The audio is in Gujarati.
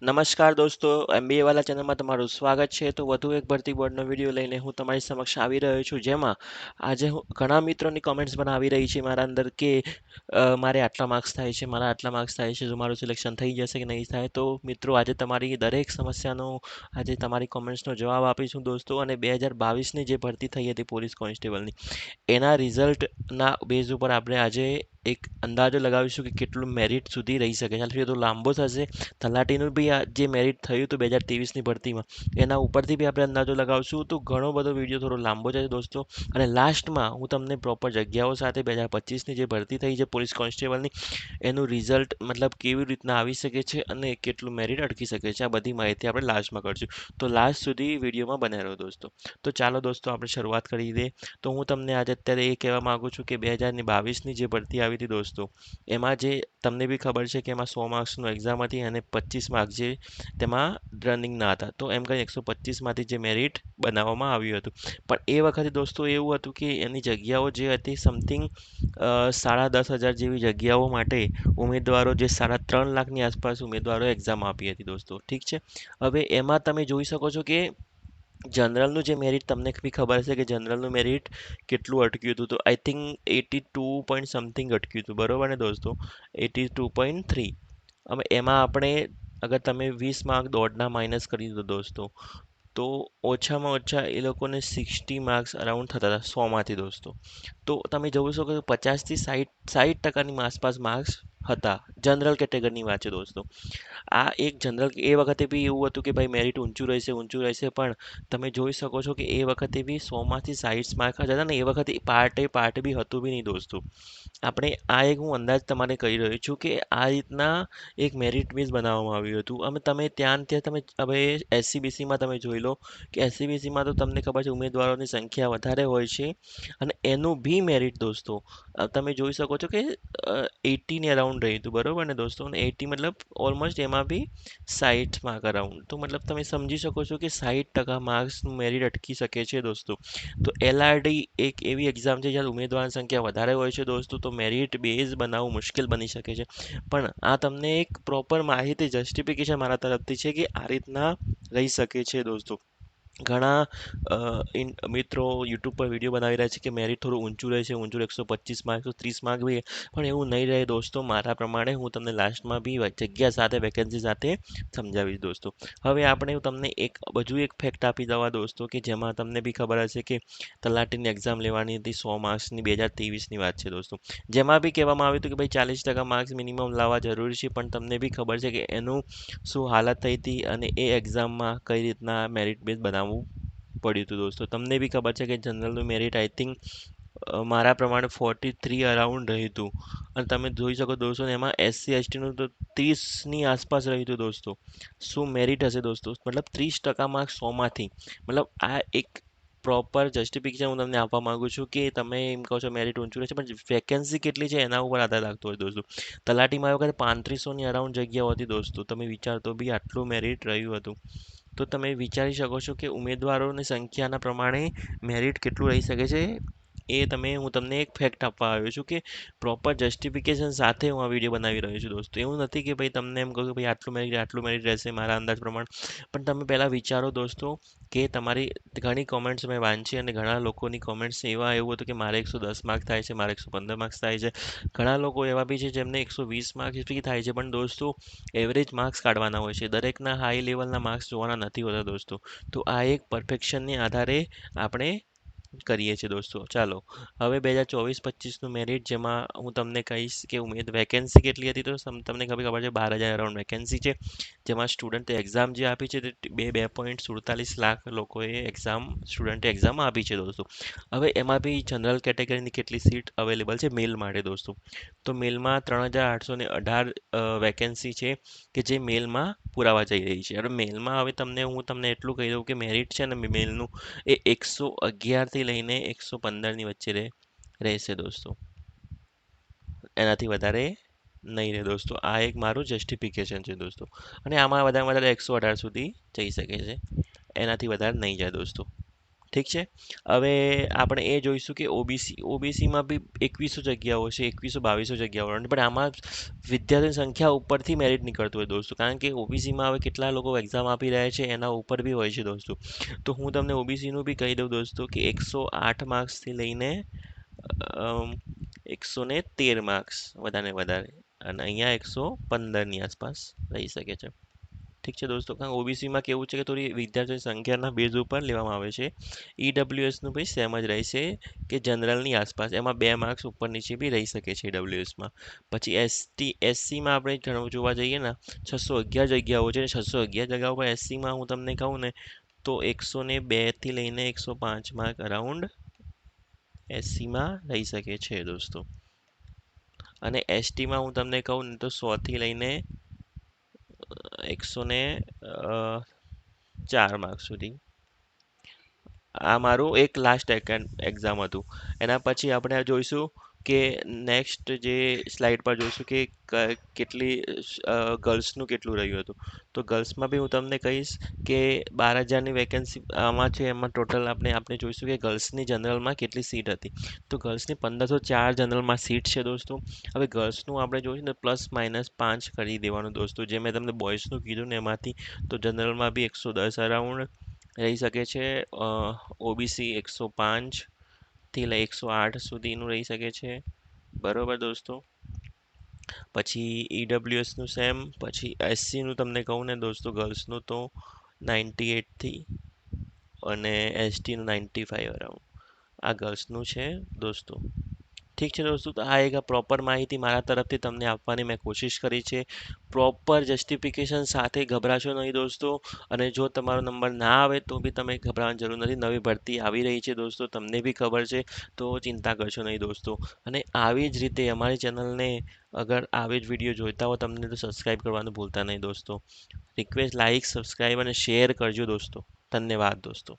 નમસ્કાર દોસ્તો, એમબીએ વાલા ચેનલમાં તમારું સ્વાગત છે. તો વધુ એક ભરતી બોર્ડનો વિડીયો લઈને હું તમારી સમક્ષ આવી રહ્યો છું, જેમાં આજે હું ઘણા મિત્રોની કોમેન્ટ્સ પણ આવી રહી છે મારા અંદર કે મારે આટલા માર્ક્સ થાય છે, મારા આટલા માર્ક્સ થાય છે, જો મારું સિલેક્શન થઈ જશે કે નહીં થાય. તો મિત્રો, આજે તમારી દરેક સમસ્યાનો આજે તમારી કોમેન્ટ્સનો જવાબ આપીશું દોસ્તો. અને 2022ની જે ભરતી થઈ હતી પોલીસ કોન્સ્ટેબલની, એના રિઝલ્ટના બેઝ ઉપર આપણે આજે એક અંદાજો લગાવીશું કે કેટલું મેરિટ સુધી રહી શકે છે. આટલી તો લાંબો થશે. તલાટીનું બી આ જે મેરિટ થયું હતું 2023ની ભરતીમાં, એના ઉપરથી બી આપણે અંદાજો લગાવશું. તો ઘણો બધો વિડીયો થોડો લાંબો છે દોસ્તો. અને લાસ્ટમાં હું તમને પ્રોપર જગ્યાઓ સાથે 2025ની જે ભરતી થઈ છે પોલીસ કોન્સ્ટેબલની, એનું રિઝલ્ટ મતલબ કેવી રીતના આવી શકે છે અને કેટલું મેરિટ અટકી શકે છે, આ બધી માહિતી આપણે લાસ્ટમાં કરશું. તો લાસ્ટ સુધી વિડીયોમાં બને રહો દોસ્તો. તો ચાલો દોસ્તો, આપણે શરૂઆત કરી દઈએ. તો હું તમને આજે અત્યારે એ કહેવા માગું છું કે 2022ની જે ભરતી આવી હતી દોસ્તો, એમાં જે તમને બી ખબર છે કે એમાં 100 માર્ક્સનું એક્ઝામ હતી અને 25 માર્ક્સ જે તેમાં રનિંગના હતા. તો એમ કરીને 125માંથી જે મેરિટ બનાવવામાં આવ્યું હતું. પણ એ વખતે દોસ્તો એવું હતું કે એની જગ્યાઓ જે હતી સમથિંગ 10,500 જેવી જગ્યાઓ માટે ઉમેદવારો જે 3.5 લાખની આસપાસ ઉમેદવારો એક્ઝામ આપી હતી દોસ્તો. ઠીક છે. હવે એમાં તમે જોઈ શકો છો કે જનરલનું જે મેરિટ તમને બી ખબર હશે કે જનરલનું મેરિટ કેટલું અટક્યું હતું. તો આઈ થિંક 82 પોઈન્ટ સમથિંગ અટક્યું હતું, બરોબર ને દોસ્તો? 82.3. હવે એમાં આપણે અગર તમે 20 માર્ક દોઢના માઇનસ કરી દો દોસ્તો, તો ઓછામાં ઓછા એ લોકોને 60 માર્ક્સ અરાઉન્ડ થતા હતા 100માંથી દોસ્તો. તો તમે જોઈ શકો છો 50થી 60% આસપાસ માર્ક્સ હતા. જનરલ કેટેગરીની વાત છે દોસ્તો. આ એક જનરલ એ વખતે બી એવું હતું કે ભાઈ મેરિટ ઊંચું રહેશે, પણ તમે જોઈ શકો છો કે એ વખતે બી 100માંથી 60 માર્ક જ હતા ને. એ વખતે પાર્ટ બી હતું બી નહીં દોસ્તો. આપણે આ એક હું અંદાજ તમારે કહી રહ્યો છું કે આ રીતના એક મેરિટ બેઝ બનાવવામાં આવ્યું હતું. અમે તમે ત્યાં ને ત્યાં તમે હવે એસસીબીસીમાં તમે જોઈ લો કે એસસીબીસીમાં તો તમને ખબર છે ઉમેદવારોની સંખ્યા વધારે હોય છે, અને એનું બી મેરિટ દોસ્તો તમે જોઈ શકો છો કે 80ની અરાઉન્ડ રહ્યું હતું, બરોબર ને દોસ્તો? અને 80 મતલબ ઓલમોસ્ટ એમાં બી 60 માર્ક અરાઉન્ડ. તો મતલબ તમે સમજી શકો છો કે 60% માર્ક્સનું મેરિટ અટકી શકે છે દોસ્તો. તો એલઆરડી એક એવી એક્ઝામ છે જ્યાં ઉમેદવારની સંખ્યા વધારે હોય છે દોસ્તો, તો મેરિટ બેઝ બનાવવું મુશ્કેલ બની શકે છે. પણ આ તમને એક પ્રોપર માહિતી જસ્ટિફિકેશન મારા તરફથી છે કે આ રીતના રહી શકે છે દોસ્તો. ઘણા મિત્રો યુટ્યુબ પર વિડીયો બનાવી રહ્યા છે કે મેરિટ થોડું ઊંચું રહે છે, ઊંચું 125 માર્ક 130 માર્ક બી, પણ એવું નહીં રહે દોસ્તો. મારા પ્રમાણે હું તમને લાસ્ટમાં બી જગ્યા સાથે વેકેન્સી સાથે સમજાવીશ દોસ્તો. હવે આપણે હું તમને એક ફેક્ટ આપી દવા દોસ્તો કે જેમાં તમને બી ખબર હશે કે તલાટીની એક્ઝામ લેવાની હતી 100 માર્ક્સની, 2023ની વાત છે દોસ્તો. જેમાં બી કહેવામાં આવ્યું હતું કે ભાઈ 40% માર્ક્સ મિનિમમ લાવવા જરૂરી છે, પણ તમને બી ખબર છે કે એનું શું હાલત થઈ હતી અને એ એક્ઝામમાં કઈ રીતના મેરિટ બેઝ બનાવવું પડ્યું હતું દોસ્તો. તમને બી ખબર છે કે જનરલનું મેરિટ આઈ થિંક મારા પ્રમાણે 43 અરાઉન્ડ રહ્યું હતું. અને તમે જોઈ શકો દોસ્તો ને એમાં એસસી એસટીનું તો 30ની આસપાસ રહ્યું હતું દોસ્તો. શું મેરિટ હશે દોસ્તો? મતલબ 30% માર્ક્સ 100માંથી. મતલબ આ એક પ્રોપર જસ્ટિફિકેશન હું તમને આપવા માંગુ છું કે તમે એમ કહો છો મેરિટ ઊંચું રહેશે, પણ વેકેન્સી કેટલી છે એના ઉપર આધાર રાખતો હોય દોસ્તો. તલાટીમાં આ વખતે 3500ની અરાઉન્ડ જગ્યાઓ હતી દોસ્તો. તમે વિચારતો બી આટલું મેરિટ રહ્યું હતું. તો તમે વિચારી શકો છો કે ઉમેદવારોની સંખ્યાના પ્રમાણે મેરિટ કેટલું રહી શકે છે. હું તમને એક ફેક્ટ આપવા આવ્યો છું કે પ્રોપર જસ્ટિફિકેશન સાથે હું આ વિડીયો બનાવી રહ્યો છું દોસ્તો. એવું નથી કે ભાઈ તમને એમ કહું કે ભાઈ આટલું મેરિટ રહેશે મારા અંદાજ પ્રમાણે. પણ તમે પહેલાં વિચારો દોસ્તો કે તમારી ઘણી કોમેન્ટ્સ મેં વાંચી અને ઘણા લોકોની કોમેન્ટ્સ એવું હતું કે મારે 110 માર્ક થાય છે, મારે 115 માર્ક્સ થાય છે. ઘણા લોકો એવા બી છે જેમને 120 માર્ક્સ બી થાય છે. પણ દોસ્તો એવરેજ માર્ક્સ કાઢવાના હોય છે, દરેકના હાઈ લેવલના માર્ક્સ જોવાના નથી હોતા દોસ્તો. તો આ એક પરફેક્શનને આધારે આપણે કરીએ છીએ દોસ્તો. ચાલો હવે 2024-25નું મેરિટ, જેમાં હું તમને કહીશ કે વેકેન્સી કેટલી હતી. તો તમને ખબર છે 12,000 અરાઉન્ડ વેકેન્સી છે, જેમાં સ્ટુડન્ટે એક્ઝામ જે આપી છે તે 2.47 લાખ લોકોએ સ્ટુડન્ટે એક્ઝામ આપી છે દોસ્તો. હવે એમાં બી જનરલ કેટેગરીની કેટલી સીટ અવેલેબલ છે મેલ માટે દોસ્તો. તો મેલમાં 3,818 વેકેન્સી છે કે જે મેલમાં પુરાવા જઈ રહી છે. હવે મેલમાં હું તમને એટલું કહી દઉં કે મેરિટ છે ને મેલનું એ 111થી લઈને 115ની વચ્ચે રહેશે દોસ્તો. એનાથી વધારે નહીં રહે દોસ્તો. આ એક મારું જસ્ટિફિકેશન છે દોસ્તો. અને આમાં વધારે વધારે 118 સુધી જઈ શકે છે, એનાથી વધારે નહીં જાય દોસ્તો. ઠીક છે. હવે આપણે એ જોઈશું કે ઓબીસીમાં બી 2100 જગ્યાઓ છે, 2100-2200 જગ્યાઓ પણ આમાં વિદ્યાર્થીની સંખ્યા ઉપરથી મેરિટ નીકળતું હોય દોસ્તો, કારણ કે ઓબીસીમાં હવે કેટલા લોકો એક્ઝામ આપી રહ્યા છે એના ઉપર બી હોય છે દોસ્તો. તો હું તમને ઓબીસીનું બી કહી દઉં દોસ્તો કે 108 માર્ક્સથી લઈને 113 માર્ક્સ વધારે વધારે, અને અહીંયા 115ની આસપાસ રહી શકે છે. ઠીક છે દોસ્તો, કારણ ઓબીસીમાં કેવું છે કે થોડી વિદ્યાર્થીઓની સંખ્યાના બેઝ ઉપર લેવામાં આવે છે. ઈડબ્લ્યુએસનું ભાઈ સેમ જ રહેશે કે જનરલની આસપાસ, એમાં 2 માર્ક્સ ઉપર નીચે બી રહી શકે છે ઈડબ્લ્યુએસમાં. પછી એસસીમાં આપણે ઘણું જોવા જઈએ ને, 611 જગ્યાઓ છે. 611 જગ્યાઓ પર એસસીમાં હું તમને કહું ને તો 102થી લઈને 105 માર્ક અરાઉન્ડ એસસીમાં રહી શકે છે દોસ્તો. અને એસટીમાં હું તમને કહું ને તો 100થી લઈને 104 માર્ક સુધી. આ મારું એક લાસ્ટ એક્ઝામ હતું. એના પછી આપણે જોઈશું કે નેક્સ્ટ જે સ્લાઇડ પર જોઈશું કે કેટલી ગર્લ્સનું કેટલું રહ્યું હતું. તો ગર્લ્સમાં બી હું તમને કહીશ કે 12,000ની વેકેન્સી આમાં છે, એમાં ટોટલ આપણે જોઈશું કે ગર્લ્સની જનરલમાં કેટલી સીટ હતી. તો ગર્લ્સની 1504 જનરલમાં સીટ છે દોસ્તો. હવે ગર્લ્સનું આપણે જોઈશું ને +-5 કરી દેવાનું દોસ્તો, જે મેં તમને બોયઝનું કીધું ને એમાંથી. તો જનરલમાં બી 110 અરાઉન્ડ રહી શકે છે. ઓબીસી 105થી લઈ 108 સુધીનું રહી શકે છે. બરોબર દોસ્તો. પછી ઈડબ્લ્યુએસનું સેમ. પછી એસસીનું તમને કહું ને દોસ્તો, ગર્લ્સનું તો 98થી અને એસટીનું 95 અરાઉન્ડ આ ગર્લ્સનું છે દોસ્તો. ઠીક છે દોસ્તો, તો આ એક પ્રોપર માહિતી મારા તરફથી તમને આપવાની મેં કોશિશ કરી છે. પ્રોપર જસ્ટિફિકેશન સાથે ગભરાશો નહીં દોસ્તો. અને જો તમારો નંબર ના આવે તો બી તમે ગભરાવાની જરૂર નથી. નવી ભરતી આવી રહી છે દોસ્તો, તમને બી ખબર છે. તો ચિંતા કરશો નહીં દોસ્તો. અને આવી જ રીતે અમારી ચેનલને અગર આવી જ વિડીયો જોઈતા હો તમને, તો સબસ્ક્રાઈબ કરવાનું ભૂલતા નહીં દોસ્તો. રિક્વેસ્ટ, લાઈક, સબસ્ક્રાઈબ અને શેર કરજો દોસ્તો. ધન્યવાદ દોસ્તો.